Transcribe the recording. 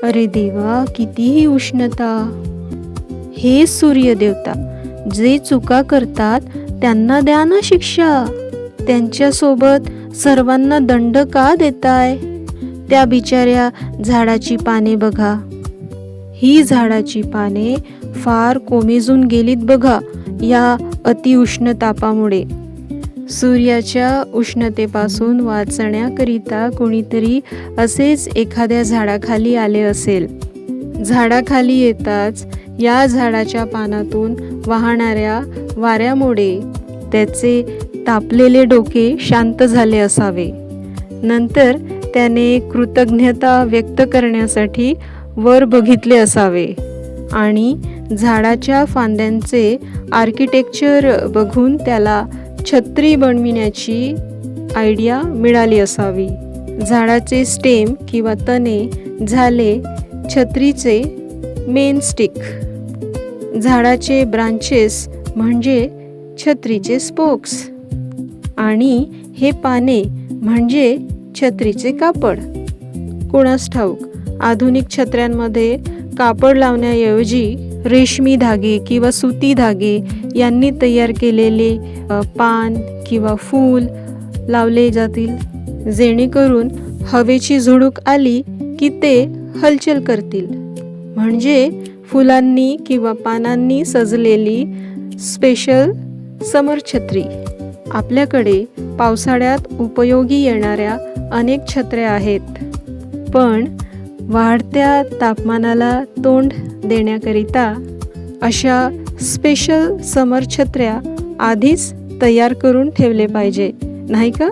अरे देवा, कितीही उष्णता. हे सूर्यदेवता, जे चुका करतात त्यांना द्या ना शिक्षा. त्यांच्यासोबत सर्वांना दंड का देताय? त्या बिचाऱ्या झाडाची पाने बघा. ही झाडाची पाने फार कोमेजून गेलीत बघा या अतिउष्ण तापामुळे. सूर्याच्या उष्णतेपासून वाचण्याकरिता कोणीतरी असेच एखाद्या झाडाखाली आले असेल. झाडाखाली येताच या झाडाच्या पानातून वाहणाऱ्या वाऱ्यामुळे त्याचे तापलेले डोके शांत झाले असावे. नंतर त्याने कृतज्ञता व्यक्त करण्यासाठी वर बघितले असावे आणि झाडाच्या फांद्यांचे आर्किटेक्चर बघून त्याला छत्री बनविण्याची आयडिया मिळाली असावी. झाडाचे स्टेम किंवा तने झाले छत्रीचे मेन स्टिक. झाडाचे ब्रांचेस म्हणजे छत्रीचे स्पोक्स आणि हे पाने म्हणजे छत्रीचे कापड. कोणास ठाऊक, आधुनिक छत्र्यांमध्ये कापड लावण्याऐवजी रेशमी धागे किंवा सुती धागे यांनी तयार केलेले पान किंवा फूल लावले जातील, जेणेकरून हवेची झुळूक आली की ते हलचल करतील. म्हणजे फुलांनी किंवा पानांनी सजलेली स्पेशल समर छत्री. आपल्याकडे पावसाळ्यात उपयोगी येणाऱ्या अनेक छत्र्या आहेत, पण वाढत्या तापमानाला तोंड देण्याकरिता अशा स्पेशल समर छत्र्या आधीच तयार करून ठेवले पाहिजे, नाही का?